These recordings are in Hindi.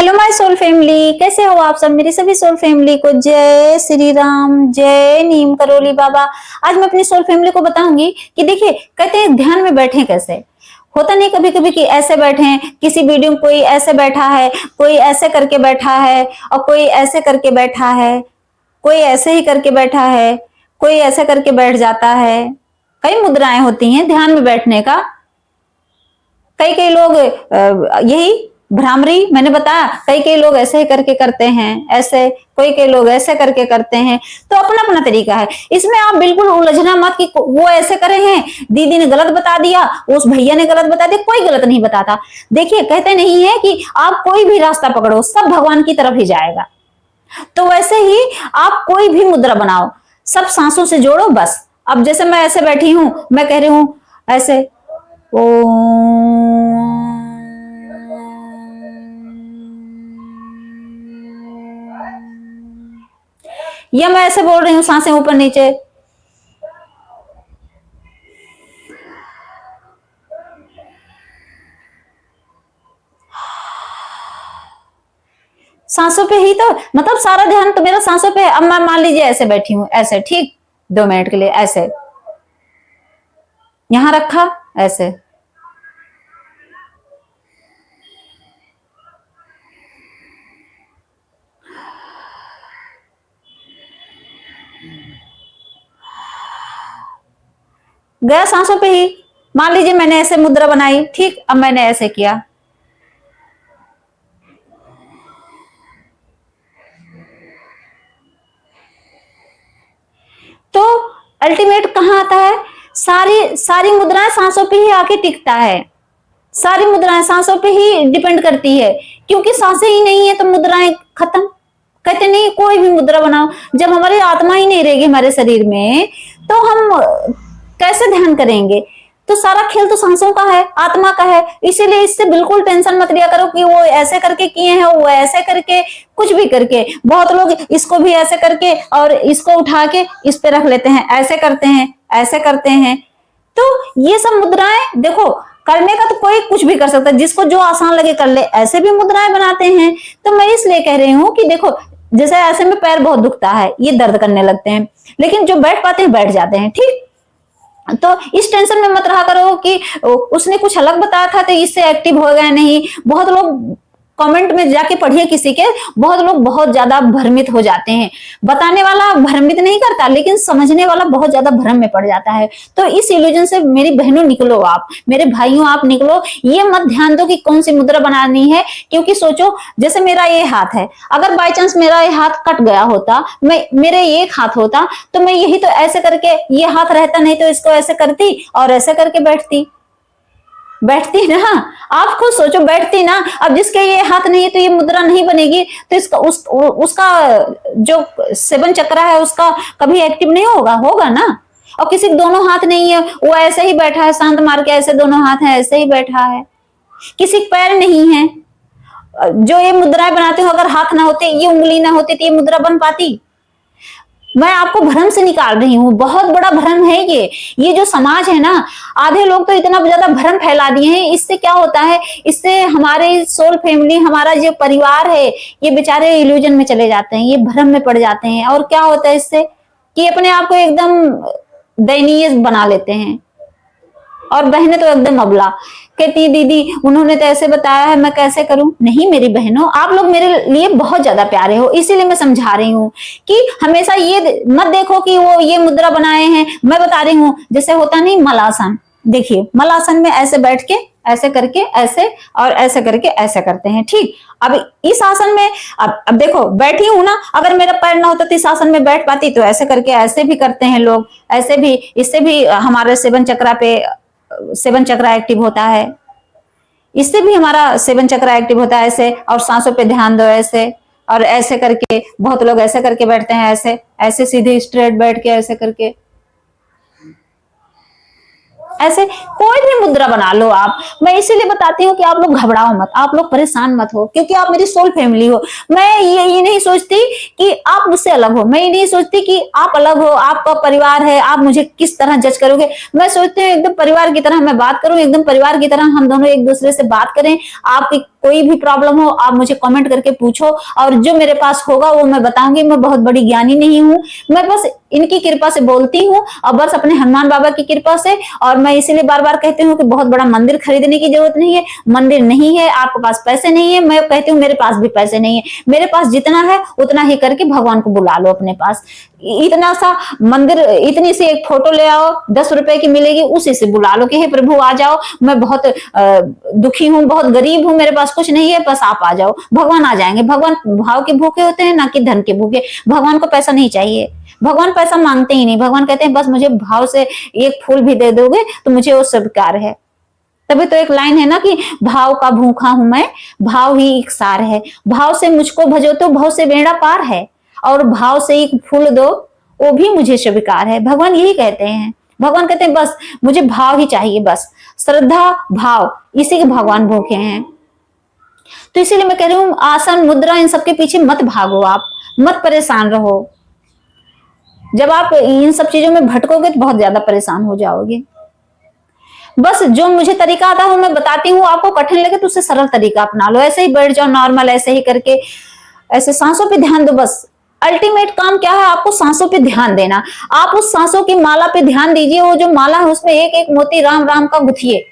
हेलो माय सोल फैमिली, कैसे हो आप सब। मेरी सभी सोल फैमिली को जय श्री राम, जय नीम करोली बाबा। आज मैं अपनी सोल फैमिली को बताऊंगी कि देखिए, कहते हैं ध्यान में बैठे कैसे। होता नहीं कभी कभी कि ऐसे बैठे हैं, किसी वीडियो में कोई ऐसे बैठा है, कोई ऐसे करके बैठा है, और कोई ऐसे करके बैठा है, कोई ऐसे ही करके बैठा है, कोई ऐसे करके बैठ जाता है। कई मुद्राएं होती हैं ध्यान में बैठने का। कई कई लोग यही भ्रामरी मैंने बताया, कई कई लोग ऐसे ही करके करते हैं, ऐसे कोई कई लोग ऐसे करके करते हैं। तो अपना अपना तरीका है। इसमें आप बिल्कुल उलझना मत कि वो ऐसे करे हैं, दीदी ने गलत बता दिया, उस भैया ने गलत बता दिया। कोई गलत नहीं बताता। देखिए, कहते नहीं है कि आप कोई भी रास्ता पकड़ो, सब भगवान की तरफ ही जाएगा। तो वैसे ही आप कोई भी मुद्रा बनाओ, सब सांसों से जोड़ो बस। अब जैसे मैं ऐसे बैठी हूं, मैं कह रही हूं ऐसे ओ, या मैं ऐसे बोल रही हूं सांसें ऊपर नीचे, सांसों पे ही तो मतलब सारा ध्यान तो मेरा सांसों पे है। अब मैं मान लीजिए ऐसे बैठी हूं, ऐसे ठीक 2 मिनट के लिए ऐसे यहां रखा, ऐसे गया सांसों पे ही। मान लीजिए मैंने ऐसे मुद्रा बनाई, ठीक। अब मैंने ऐसे किया, तो अल्टीमेट कहां आता है। सारी सारी मुद्राएं सांसों पे ही आके टिकता है। सारी मुद्राएं सांसों पे ही डिपेंड करती है, क्योंकि सांसें ही नहीं है तो मुद्राएं खत्म। कहते नहीं कोई भी मुद्रा बनाओ, जब हमारी आत्मा ही नहीं रहेगी हमारे शरीर में तो हम कैसे ध्यान करेंगे। तो सारा खेल तो सांसों का है, आत्मा का है। इसीलिए इससे बिल्कुल टेंशन मत लिया करो कि वो ऐसे करके किए हैं, वो ऐसे करके, कुछ भी करके। बहुत लोग इसको भी ऐसे करके और इसको उठा के इस पे रख लेते हैं, ऐसे करते हैं, ऐसे करते हैं। तो ये सब मुद्राएं देखो, करने का तो कोई कुछ भी कर सकता है, जिसको जो आसान लगे कर ले। ऐसे भी मुद्राएं बनाते हैं। तो मैं इसलिए कह रही हूं कि देखो, जैसे ऐसे में पैर बहुत दुखता है, ये दर्द करने लगते हैं, लेकिन जो बैठ पाते हैं बैठ जाते हैं, ठीक। तो इस टेंशन में मत रहा करो कि उसने कुछ अलग बताया था तो इससे एक्टिव हो गया। नहीं, बहुत लोग कमेंट में जाके पढ़िए किसी के, बहुत लोग बहुत ज्यादा भ्रमित हो जाते हैं। बताने वाला भ्रमित नहीं करता, लेकिन समझने वाला बहुत ज्यादा भ्रम में पड़ जाता है। तो इस इल्यूजन से मेरी बहनों निकलो, आप मेरे भाइयों आप निकलो। ये मत ध्यान दो कि कौन सी मुद्रा बनानी है, क्योंकि सोचो जैसे मेरा ये हाथ है, अगर बाई चांस मेरा ये हाथ कट गया होता, मैं मेरे एक हाथ होता तो मैं यही तो ऐसे करके, ये हाथ रहता नहीं तो इसको ऐसे करती और ऐसे करके बैठती ना। आप खुद सोचो, बैठती ना। अब जिसके ये हाथ नहीं है तो ये मुद्रा नहीं बनेगी, तो इसका उसका जो सेवन चक्रा है उसका कभी एक्टिव नहीं होगा ना। और किसी के दोनों हाथ नहीं है, वो ऐसे ही बैठा है शांत मार के, ऐसे दोनों हाथ हैं ऐसे ही बैठा है। किसी के पैर नहीं है, जो ये मुद्राएं बनाते हो, अगर हाथ ना होते, ये उंगली ना होती तो ये मुद्रा बन पाती। मैं आपको भ्रम से निकाल रही हूँ, बहुत बड़ा भ्रम है ये जो समाज है ना, आधे लोग तो इतना ज्यादा भ्रम फैला दिए हैं। इससे क्या होता है, इससे हमारे सोल फैमिली, हमारा जो परिवार है, ये बेचारे इल्यूजन में चले जाते हैं, ये भ्रम में पड़ जाते हैं। और क्या होता है इससे कि अपने आप को एकदम दयनीय बना लेते हैं। और बहनें तो एकदम अबला, कहती दीदी उन्होंने तो ऐसे बताया है, मैं कैसे करूं। नहीं मेरी बहनों, आप लोग मेरे लिए बहुत ज्यादा प्यारे हो, इसीलिए मैं समझा रही हूँ कि हमेशा ये मत देखो कि वो ये मुद्रा बनाए हैं। मैं बता रही हूँ, जैसे होता नहीं मलासन, देखिए मलासन में ऐसे बैठ के ऐसे करके ऐसे और ऐसे करके ऐसे करते हैं, ठीक। अब इस आसन में अब देखो बैठी हूं ना, अगर मेरा पैर ना होता तो इस आसन में बैठ पाती। तो ऐसे करके ऐसे भी करते हैं लोग, ऐसे भी, इससे भी हमारे सेवन चक्रा एक्टिव होता है। इससे भी हमारा सेवन चक्रा एक्टिव होता है ऐसे। और सांसों पे ध्यान दो ऐसे, और ऐसे करके बहुत लोग ऐसे करके बैठते हैं, ऐसे ऐसे सीधे स्ट्रेट बैठ के ऐसे करके। ऐसे कोई भी मुद्रा बना लो आप। मैं इसीलिए बताती हूँ कि आप लोग घबराओ मत, आप लोग परेशान मत हो, क्योंकि आप मेरी सोल फैमिली हो। मैं ये नहीं सोचती कि आप मुझसे अलग हो, मैं ये नहीं सोचती कि आप अलग हो, आपका परिवार है, आप मुझे किस तरह जज करोगे। मैं सोचती हूँ एकदम परिवार की तरह मैं बात करूं, एकदम परिवार की तरह हम दोनों एक दूसरे से बात करें। आपकी कोई भी प्रॉब्लम हो आप मुझे कमेंट करके पूछो, और जो मेरे पास होगा वो मैं बताऊंगी। मैं बहुत बड़ी ज्ञानी नहीं हूँ, मैं बस इनकी कृपा से बोलती हूँ, और बस अपने हनुमान बाबा की कृपा से। और मैं इसीलिए बार बार कहती हूँ कि बहुत बड़ा मंदिर खरीदने की जरूरत नहीं है। मंदिर नहीं है, आपके पास पैसे नहीं है, मैं कहती हूँ मेरे पास भी पैसे नहीं है, मेरे पास जितना है उतना ही करके भगवान को बुला लो अपने पास। इतना सा मंदिर, इतनी सी एक फोटो ले आओ, 10 रुपए की मिलेगी, उसी से बुला लो कि हे प्रभु आ जाओ, मैं बहुत दुखी हूँ, बहुत गरीब हूँ, मेरे पास कुछ नहीं है, बस आप आ जाओ। भगवान आ जाएंगे। भगवान भाव के भूखे होते हैं, ना कि धन के भूखे। भगवान को पैसा नहीं चाहिए, भगवान पैसा मांगते ही नहीं। भगवान कहते हैं बस मुझे भाव से एक फूल भी दे दोगे तो मुझे वो स्वीकार है। तभी तो एक लाइन है ना कि भाव का भूखा हूं मैं, भाव ही एक सार है। भाव से मुझको भजो तो भाव से बेड़ा पार है, और भाव से एक फूल दो वो भी मुझे स्वीकार है। भगवान यही कहते हैं। भगवान कहते हैं बस मुझे भाव ही चाहिए, बस श्रद्धा भाव, इसी के भगवान भूखे हैं। तो इसीलिए मैं कह रही हूँ आसन मुद्रा इन सबके पीछे मत भागो, आप मत परेशान रहो। जब आप इन सब चीजों में भटकोगे तो बहुत ज्यादा परेशान हो जाओगे। बस जो मुझे तरीका आता है मैं बताती हूँ, आपको कठिन लगे तो उससे सरल तरीका अपना लो। ऐसे ही बैठ जाओ नॉर्मल, ऐसे ही करके ऐसे सांसों पे ध्यान दो बस। अल्टीमेट काम क्या है, आपको सांसों पे ध्यान देना। आप उस सांसों की माला पे ध्यान दीजिए, वो जो माला है उसमें एक एक मोती राम राम का गुथिए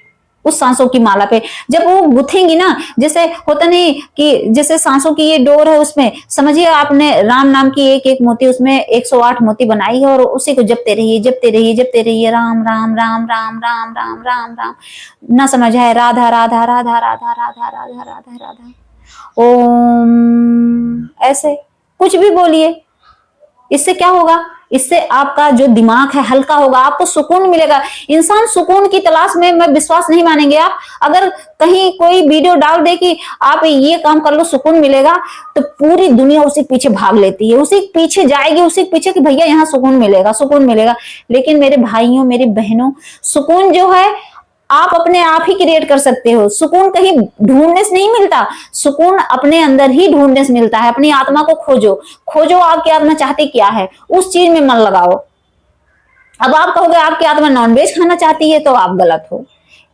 उस सांसों की माला पे। जब वो गुथेंगी ना, जैसे होता नहीं कि जैसे सांसों की ये डोर है, उसमें समझिए आपने राम नाम की एक एक मोती, उसमें 108 मोती बनाई है, और उसी को जपते रहिए जपते रहिए जपते रहिए, राम राम राम राम राम राम राम राम। ना समझ आए, राधा राधा राधा राधा राधा राधा राधा राधा ओम, ऐसे कुछ भी बोलिए। इससे क्या होगा, इससे आपका जो दिमाग है हल्का होगा, आपको सुकून मिलेगा। इंसान सुकून की तलाश में, मैं विश्वास नहीं मानेंगे आप, अगर कहीं कोई वीडियो डाल दे कि आप ये काम कर लो सुकून मिलेगा, तो पूरी दुनिया उसी पीछे भाग लेती है, उसी पीछे जाएगी, उसी पीछे कि भैया यहाँ सुकून मिलेगा सुकून मिलेगा। लेकिन मेरे भाइयों मेरी बहनों, सुकून जो है आप अपने आप ही क्रिएट कर सकते हो। सुकून कहीं ढूंढने से नहीं मिलता, सुकून अपने अंदर ही ढूंढने से मिलता है। अपनी आत्मा को खोजो, खोजो आपकी आत्मा चाहती क्या है, उस चीज में मन लगाओ। अब आप कहोगे आपकी आत्मा नॉनवेज खाना चाहती है तो आप गलत हो,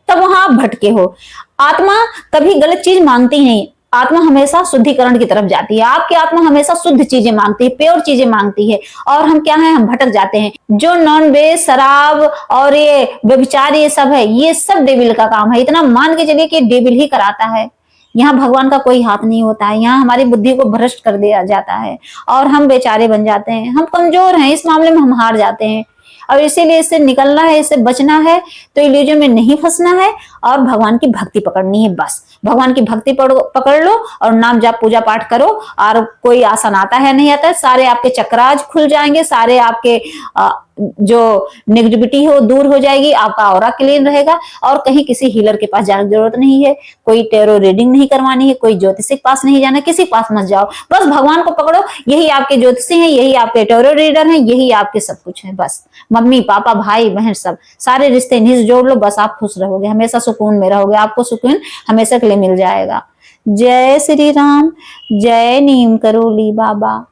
तब वहां आप भटके हो। आत्मा कभी गलत चीज मांगती नहीं, आत्मा हमेशा शुद्धिकरण की तरफ जाती है। आपकी आत्मा हमेशा शुद्ध चीजें मांगती है, प्योर चीजें मांगती है। और हम क्या है, हम भटक जाते हैं। जो नॉन वेज शराब और ये व्यभिचार ये सब है, ये सब डेविल का काम है। इतना मान के चलिए कि डेविल ही कराता है। यहाँ भगवान का कोई हाथ नहीं होता है। यहाँ हमारी बुद्धि को भ्रष्ट कर दिया जाता है और हम बेचारे बन जाते हैं। हम कमजोर हैं, इस मामले में हम हार जाते हैं। और इसीलिए इससे निकलना है, इससे बचना है, तो इल्यूजन में नहीं फंसना है और भगवान की भक्ति पकड़नी है। बस भगवान की भक्ति पकड़ लो और नाम जाप पूजा पाठ करो। और कोई आसन आता है नहीं आता है, सारे आपके चक्राज खुल जाएंगे, सारे आपके जो नेगेटिविटी है वो दूर हो जाएगी, आपका ऑरा क्लीन रहेगा। और कहीं किसी हीलर के पास जाने की जरूरत नहीं है, कोई टैरो रीडिंग नहीं करवानी है, कोई ज्योतिषी के पास नहीं जाना, किसी पास मत जाओ। बस भगवान को पकड़ो, यही आपके ज्योतिषी हैं, यही आपके टैरो रीडर हैं, यही आपके सब कुछ है। बस मम्मी पापा भाई बहन सब सारे रिश्ते इन्हीं से जोड़ लो, बस आप खुश रहोगे, हमेशा सुकून में रहोगे, आपको सुकून हमेशा के लिए मिल जाएगा। जय श्री राम, जय नीम करोली बाबा।